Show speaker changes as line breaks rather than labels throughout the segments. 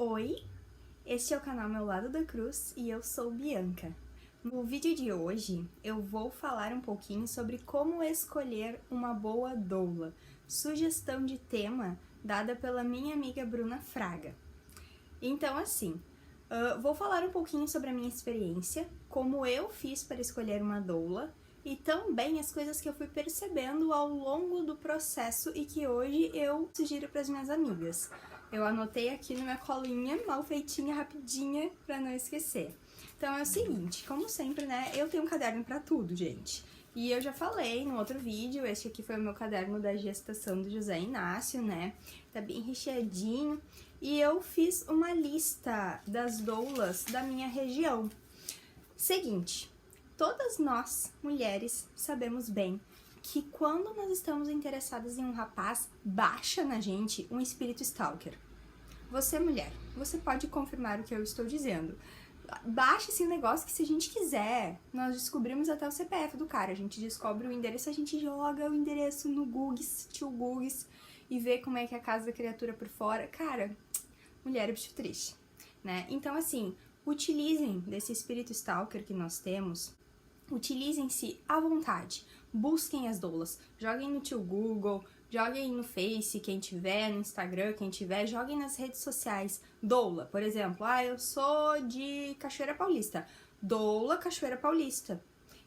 Oi, este é o canal Meu Lado da Cruz e eu sou Bianca. No vídeo de hoje eu vou falar um pouquinho sobre como escolher uma boa doula, sugestão de tema dada pela minha amiga Bruna Fraga. Então assim, vou falar um pouquinho sobre a minha experiência, como eu fiz para escolher uma doula e também as coisas que eu fui percebendo ao longo do processo e que hoje eu sugiro para as minhas amigas. Eu anotei aqui na minha colinha, mal feitinha, rapidinha, pra não esquecer. Então é o seguinte, como sempre, né, eu tenho um caderno pra tudo, gente. E eu já falei no outro vídeo, este aqui foi o meu caderno da gestação do José Inácio, né, tá bem recheadinho. E eu fiz uma lista das doulas da minha região. Seguinte, todas nós, mulheres, sabemos bem que quando nós estamos interessadas em um rapaz, baixa na gente um espírito stalker. Você, mulher, você pode confirmar o que eu estou dizendo. Baixa esse negócio que se a gente quiser, nós descobrimos até o CPF do cara, a gente descobre o endereço, a gente joga o endereço no Google, tio Google, e vê como é que é a casa da criatura por fora. Cara, mulher é bicho triste, né? Então, assim, utilizem desse espírito stalker que nós temos, utilizem-se à vontade, busquem as doulas, joguem no tio Google, joguem no Face, quem tiver, no Instagram, quem tiver, joguem nas redes sociais. Doula, por exemplo, eu sou de Cachoeira Paulista, doula Cachoeira Paulista,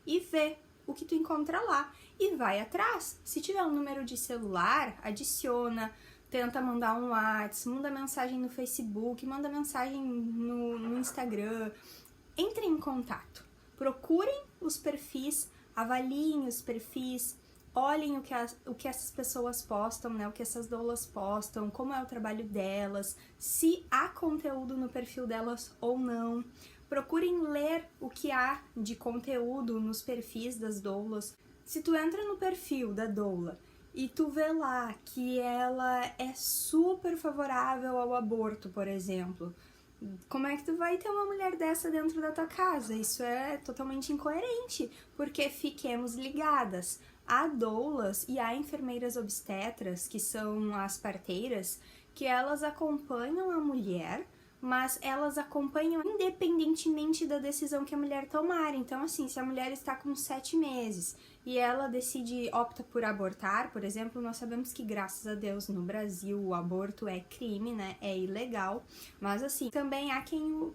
e vê o que tu encontra lá e vai atrás. Se tiver um número de celular, adiciona, tenta mandar um WhatsApp, manda mensagem no Facebook, manda mensagem no Instagram, entre em contato. Procurem os perfis, avaliem os perfis, olhem o que essas pessoas postam, né? O que essas doulas postam, como é o trabalho delas, se há conteúdo no perfil delas ou não. Procurem ler o que há de conteúdo nos perfis das doulas. Se tu entra no perfil da doula e tu vê lá que ela é super favorável ao aborto, por exemplo, como é que tu vai ter uma mulher dessa dentro da tua casa? Isso é totalmente incoerente, porque fiquemos ligadas. Há doulas e há enfermeiras obstetras, que são as parteiras, que elas acompanham a mulher, mas elas acompanham independentemente da decisão que a mulher tomar. Então, assim, se a mulher está com 7 meses e ela opta por abortar, por exemplo, nós sabemos que, graças a Deus, no Brasil o aborto é crime, né? É ilegal, mas assim, também há quem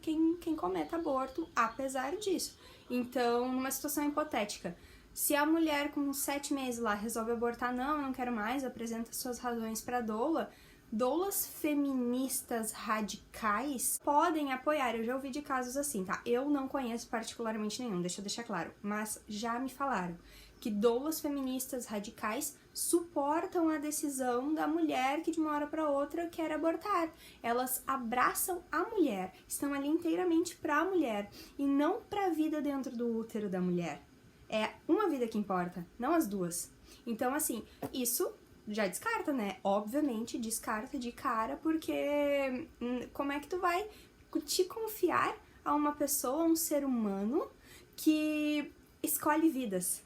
cometa aborto apesar disso. Então, numa situação hipotética, se a mulher com 7 meses lá resolve abortar, não, eu não quero mais, apresenta suas razões para a doula, doulas feministas radicais podem apoiar. Eu já ouvi de casos assim, tá? Eu não conheço particularmente nenhum, deixa eu deixar claro, mas já me falaram que doulas feministas radicais suportam a decisão da mulher que de uma hora para outra quer abortar. Elas abraçam a mulher, estão ali inteiramente para a mulher e não para a vida dentro do útero da mulher. É uma vida que importa, não as duas. Então, assim, isso já descarta, né? Obviamente descarta de cara, porque como é que tu vai te confiar a uma pessoa, a um ser humano que escolhe vidas?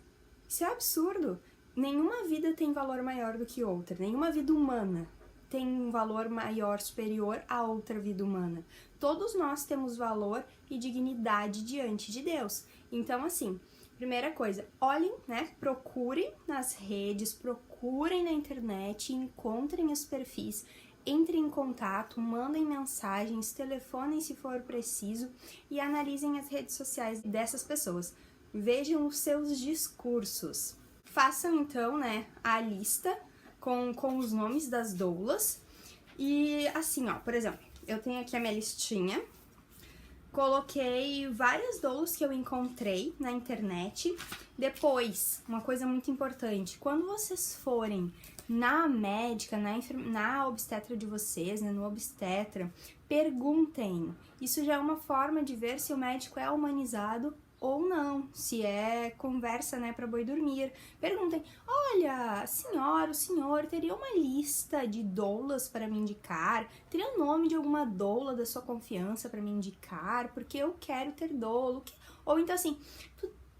Isso é absurdo. Nenhuma vida tem valor maior do que outra, nenhuma vida humana tem um valor maior, superior a outra vida humana. Todos nós temos valor e dignidade diante de Deus. Então, assim, primeira coisa, olhem, né, procurem nas redes, procurem na internet, encontrem os perfis, entrem em contato, mandem mensagens, telefonem se for preciso e analisem as redes sociais dessas pessoas. Vejam os seus discursos. Façam então, né, a lista com os nomes das doulas e assim, ó, por exemplo, eu tenho aqui a minha listinha. Coloquei várias doulas que eu encontrei na internet. Depois, uma coisa muito importante, quando vocês forem na médica, na obstetra de vocês, né, no obstetra, perguntem. Isso já é uma forma de ver se o médico é humanizado ou não, se é conversa, né, para boi dormir. Perguntem, olha, senhora, o senhor teria uma lista de doulas para me indicar? Teria o nome de alguma doula da sua confiança para me indicar? Porque eu quero ter doula. Ou então assim,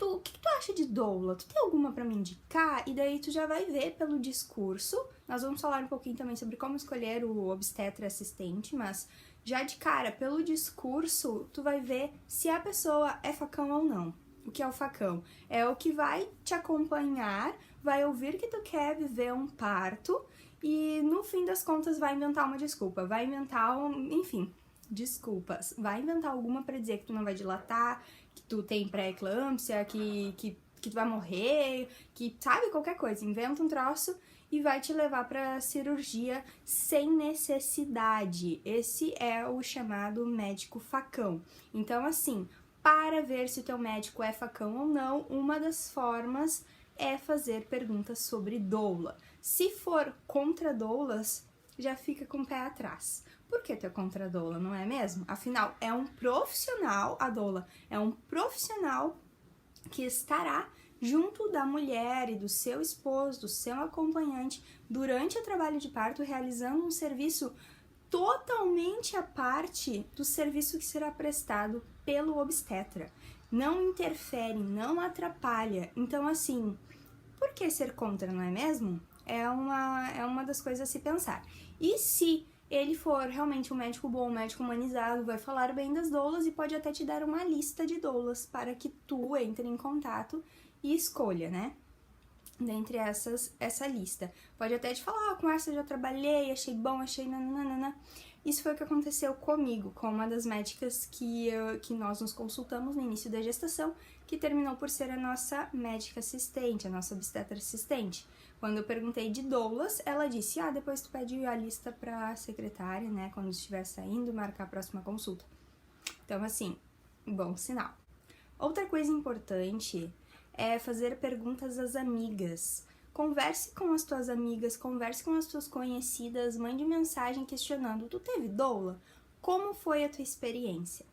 o que tu acha de doula? Tu tem alguma para me indicar? E daí tu já vai ver pelo discurso. Nós vamos falar um pouquinho também sobre como escolher o obstetra assistente, mas Já de cara, pelo discurso, tu vai ver se a pessoa é facão ou não. O que é o facão? É o que vai te acompanhar, vai ouvir que tu quer viver um parto e no fim das contas vai inventar uma desculpa, vai inventar enfim, desculpas, vai inventar alguma pra dizer que tu não vai dilatar, que tu tem pré-eclâmpsia, que tu vai morrer, que sabe, qualquer coisa, inventa um troço e vai te levar para cirurgia sem necessidade. Esse é o chamado médico facão. Então, assim, para ver se o teu médico é facão ou não, uma das formas é fazer perguntas sobre doula. Se for contra doulas, já fica com o pé atrás. Por que tu é contra a doula, não é mesmo? Afinal, é um profissional, a doula é um profissional que estará junto da mulher e do seu esposo, do seu acompanhante, durante o trabalho de parto, realizando um serviço totalmente à parte do serviço que será prestado pelo obstetra. Não interfere, não atrapalha. Então, assim, por que ser contra, não é mesmo? É uma das coisas a se pensar. E se ele for realmente um médico bom, um médico humanizado, vai falar bem das doulas e pode até te dar uma lista de doulas para que tu entre em contato e escolha, né? Dentre essa lista. Pode até te falar, com essa eu já trabalhei, achei bom, achei nananana. Isso foi o que aconteceu comigo, com uma das médicas que nós nos consultamos no início da gestação, que terminou por ser a nossa médica assistente, a nossa obstetra assistente. Quando eu perguntei de doulas, ela disse, depois tu pede a lista pra secretária, né, quando estiver saindo, marcar a próxima consulta. Então, assim, bom sinal. Outra coisa importante é fazer perguntas às amigas. Converse com as tuas amigas, converse com as tuas conhecidas, mande mensagem questionando, tu teve doula? Como foi a tua experiência?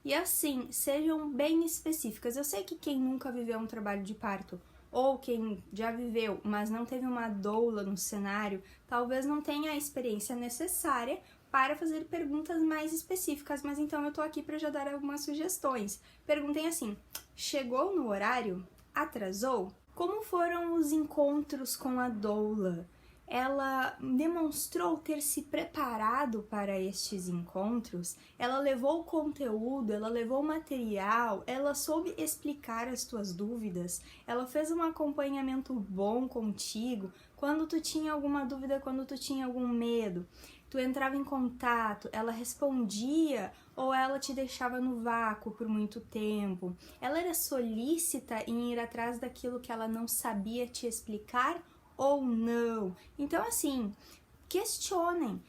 E assim, sejam bem específicas. Eu sei que quem nunca viveu um trabalho de parto, ou quem já viveu, mas não teve uma doula no cenário, talvez não tenha a experiência necessária para fazer perguntas mais específicas, mas então eu tô aqui para já dar algumas sugestões. Perguntem assim, chegou no horário? Atrasou? Como foram os encontros com a doula? Ela demonstrou ter se preparado para estes encontros? Ela levou conteúdo, ela levou material, ela soube explicar as tuas dúvidas? Ela fez um acompanhamento bom contigo? Quando tu tinha alguma dúvida, quando tu tinha algum medo? Tu entrava em contato, ela respondia ou ela te deixava no vácuo por muito tempo? Ela era solícita em ir atrás daquilo que ela não sabia te explicar ou não? Então, assim, questionem.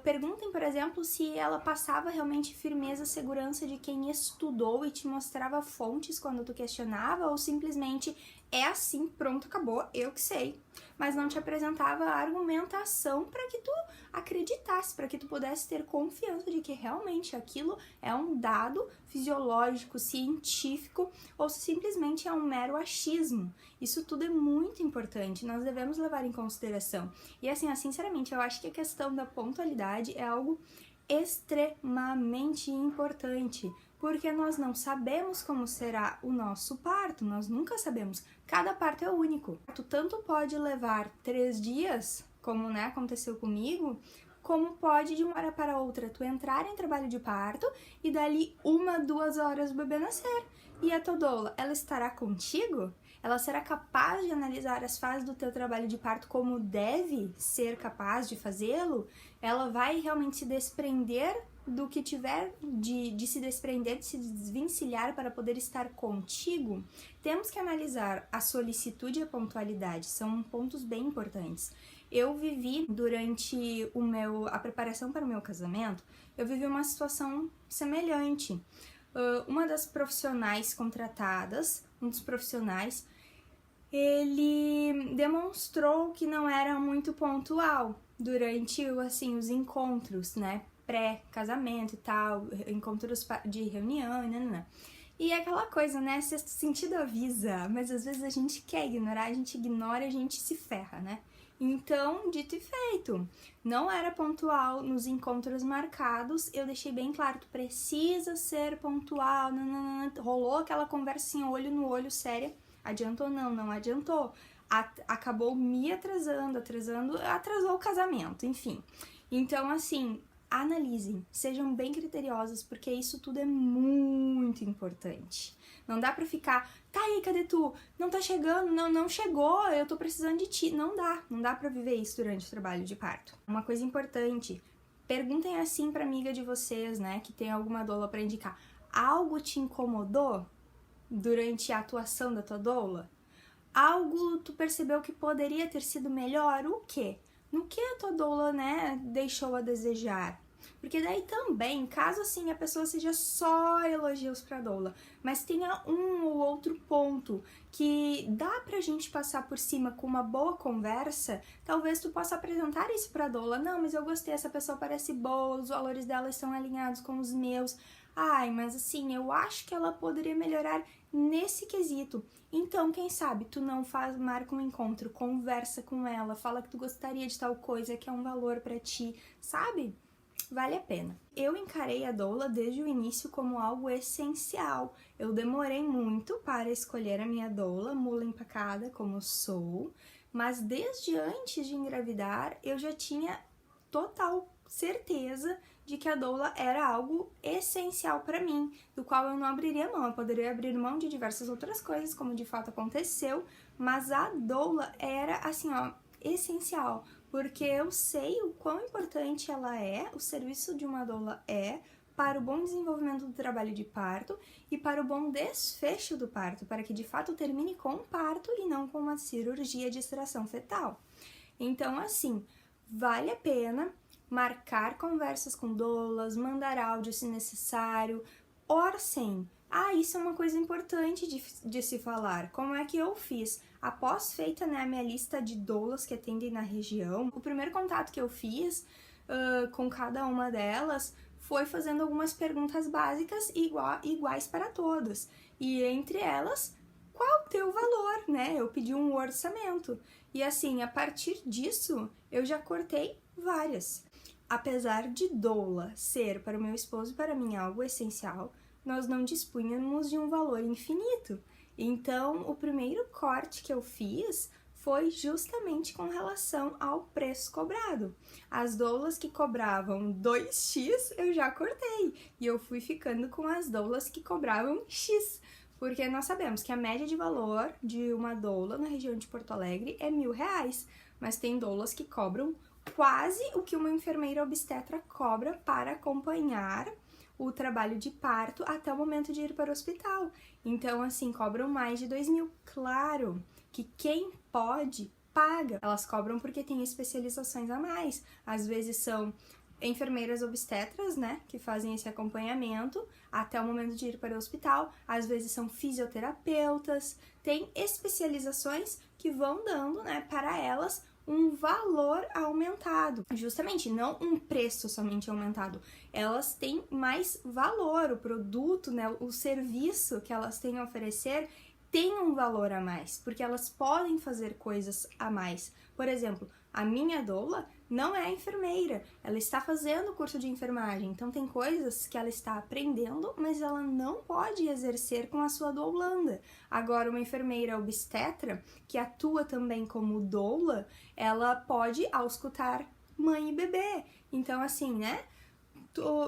Perguntem, por exemplo, se ela passava realmente firmeza, segurança de quem estudou e te mostrava fontes quando tu questionava, ou simplesmente é assim, pronto, acabou, eu que sei. Mas não te apresentava a argumentação para que tu acreditasse, para que tu pudesse ter confiança de que realmente aquilo é um dado fisiológico, científico, ou se simplesmente é um mero achismo. Isso tudo é muito importante, nós devemos levar em consideração. E assim, sinceramente, eu acho que a questão da pontualidade é algo extremamente importante, porque nós não sabemos como será o nosso parto, nós nunca sabemos. Cada parto é único. Tu tanto pode levar 3 dias, como aconteceu comigo, como pode de uma hora para outra tu entrar em trabalho de parto e dali 1, 2 horas o bebê nascer. E a tua doula, ela estará contigo? Ela será capaz de analisar as fases do teu trabalho de parto como deve ser capaz de fazê-lo? Ela vai realmente se desprender do que tiver de se desprender, de se desvencilhar para poder estar contigo? Temos que analisar a solicitude e a pontualidade, são pontos bem importantes. Eu vivi, durante a preparação para o meu casamento, eu vivi uma situação semelhante. Uma das profissionais contratadas, um dos profissionais, ele demonstrou que não era muito pontual durante, assim, os encontros, né, pré-casamento e tal, encontros de reunião e nanana. E é aquela coisa, né, sexto sentido avisa, mas às vezes a gente quer ignorar, a gente ignora, a gente se ferra, né? Então, dito e feito, não era pontual nos encontros marcados, eu deixei bem claro, tu precisa ser pontual, nanana. Rolou aquela conversinha olho no olho séria, adiantou não, não adiantou, acabou me atrasou o casamento, enfim. Então, assim, analisem, sejam bem criteriosos, porque isso tudo é muito importante. Não dá pra ficar, tá aí, cadê tu? Não tá chegando, não chegou, eu tô precisando de ti. Não dá pra viver isso durante o trabalho de parto. Uma coisa importante, perguntem assim pra amiga de vocês, né, que tem alguma doula pra indicar. Algo te incomodou durante a atuação da tua doula? Algo tu percebeu que poderia ter sido melhor? O quê? No que a tua doula, né, deixou a desejar? Porque daí também, caso assim a pessoa seja só elogios pra doula, mas tenha um ou outro ponto que dá pra gente passar por cima com uma boa conversa, talvez tu possa apresentar isso pra doula. Não, mas eu gostei, essa pessoa parece boa, os valores dela estão alinhados com os meus. Ai, mas assim, eu acho que ela poderia melhorar nesse quesito. Então, quem sabe, tu não marca um encontro, conversa com ela, fala que tu gostaria de tal coisa, que é um valor pra ti, sabe? Vale a pena. Eu encarei a doula desde o início como algo essencial. Eu demorei muito para escolher a minha doula, mula empacada como sou, mas desde antes de engravidar, eu já tinha total certeza de que a doula era algo essencial para mim, do qual eu não abriria mão. Eu poderia abrir mão de diversas outras coisas, como de fato aconteceu, mas a doula era, assim, ó, essencial, porque eu sei o quão importante ela é, o serviço de uma doula é, para o bom desenvolvimento do trabalho de parto e para o bom desfecho do parto, para que de fato termine com o parto e não com uma cirurgia de extração fetal. Então, assim, vale a pena marcar conversas com doulas, mandar áudio se necessário, orcem. Isso é uma coisa importante de se falar. Como é que eu fiz? Após feita, né, a minha lista de doulas que atendem na região, o primeiro contato que eu fiz com cada uma delas foi fazendo algumas perguntas básicas iguais para todas. E entre elas, qual o teu valor, né? Eu pedi um orçamento. E assim, a partir disso, eu já cortei várias. Apesar de doula ser para o meu esposo e para mim algo essencial, nós não dispunhamos de um valor infinito. Então, o primeiro corte que eu fiz foi justamente com relação ao preço cobrado. As doulas que cobravam 2x, eu já cortei. E eu fui ficando com as doulas que cobravam X. Porque nós sabemos que a média de valor de uma doula na região de Porto Alegre é R$1.000. Mas tem doulas que cobram quase o que uma enfermeira obstetra cobra para acompanhar o trabalho de parto até o momento de ir para o hospital. Então, assim, cobram mais de 2.000. Claro que quem pode, paga. Elas cobram porque tem especializações a mais. Às vezes são enfermeiras obstetras, né, que fazem esse acompanhamento até o momento de ir para o hospital. Às vezes são fisioterapeutas. Tem especializações que vão dando, né, para elas um valor aumentado, justamente não um preço somente aumentado. Elas têm mais valor, o produto, né, o serviço que elas têm a oferecer tem um valor a mais, porque elas podem fazer coisas a mais. Por exemplo, a minha doula não é enfermeira, ela está fazendo o curso de enfermagem, então tem coisas que ela está aprendendo, mas ela não pode exercer com a sua doulanda. Agora, uma enfermeira obstetra, que atua também como doula, ela pode auscultar mãe e bebê. Então, assim, né?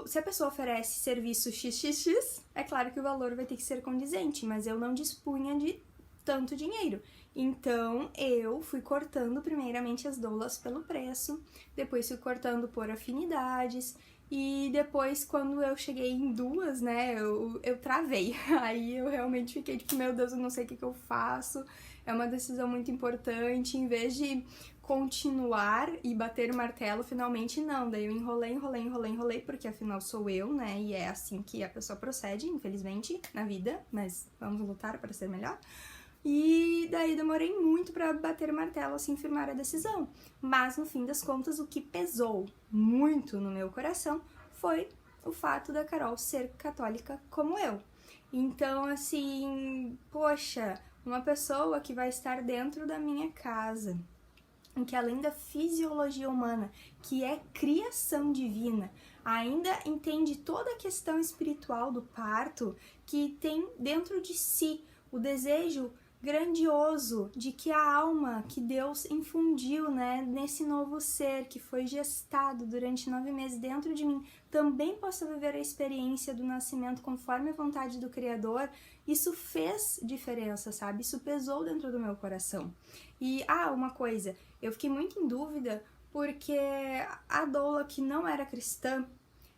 Se a pessoa oferece serviço XXX, é claro que o valor vai ter que ser condizente, mas eu não dispunha de tanto dinheiro. Então, eu fui cortando primeiramente as doulas pelo preço, depois fui cortando por afinidades, e depois, quando eu cheguei em 2, né, eu travei. Aí eu realmente fiquei tipo, meu Deus, eu não sei o que eu faço. É uma decisão muito importante, em vez de continuar e bater o martelo, finalmente não. Daí eu enrolei, porque afinal sou eu, né, e é assim que a pessoa procede, infelizmente, na vida, mas vamos lutar para ser melhor. E daí demorei muito para bater o martelo, assim, firmar a decisão. Mas, no fim das contas, o que pesou muito no meu coração foi o fato da Carol ser católica como eu. Então, assim, poxa, uma pessoa que vai estar dentro da minha casa, em que além da fisiologia humana, que é criação divina, ainda entende toda a questão espiritual do parto, que tem dentro de si o desejo grandioso de que a alma que Deus infundiu, né, nesse novo ser que foi gestado durante 9 meses dentro de mim, também possa viver a experiência do nascimento conforme a vontade do Criador. Isso fez diferença, sabe? Isso pesou dentro do meu coração. E, uma coisa, eu fiquei muito em dúvida porque a doula que não era cristã,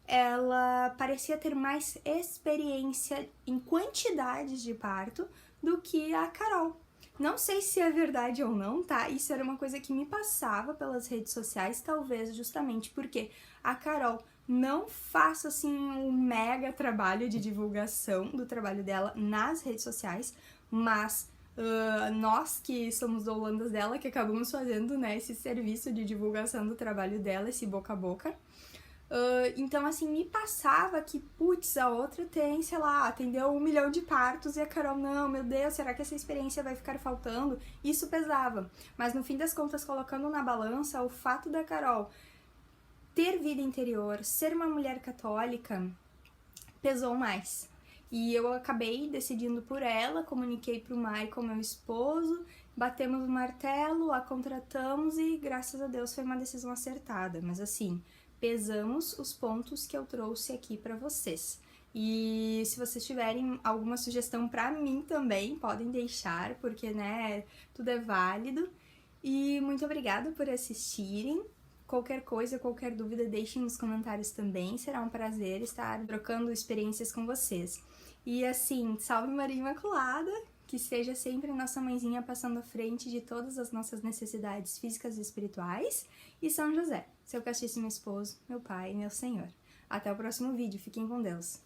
ela parecia ter mais experiência em quantidades de parto do que a Carol. Não sei se é verdade ou não, tá? Isso era uma coisa que me passava pelas redes sociais, talvez justamente porque a Carol não faz, assim, um mega trabalho de divulgação do trabalho dela nas redes sociais, mas nós que somos doulandas dela, que acabamos fazendo, né, esse serviço de divulgação do trabalho dela, esse boca a boca. Então, assim, me passava que, putz, a outra tem, sei lá, atendeu 1 milhão de partos e a Carol, não, meu Deus, será que essa experiência vai ficar faltando? Isso pesava. Mas, no fim das contas, colocando na balança, o fato da Carol ter vida interior, ser uma mulher católica, pesou mais. E eu acabei decidindo por ela, comuniquei pro Michael, meu esposo, batemos o martelo, a contratamos e, graças a Deus, foi uma decisão acertada. Mas, assim, pesamos os pontos que eu trouxe aqui para vocês. E se vocês tiverem alguma sugestão para mim também, podem deixar, porque, né, tudo é válido. E muito obrigada por assistirem. Qualquer coisa, qualquer dúvida, deixem nos comentários também. Será um prazer estar trocando experiências com vocês. E assim, salve Maria Imaculada, que seja sempre nossa mãezinha passando à frente de todas as nossas necessidades físicas e espirituais. E São José, seu castíssimo esposo, meu pai e meu Senhor. Até o próximo vídeo, fiquem com Deus.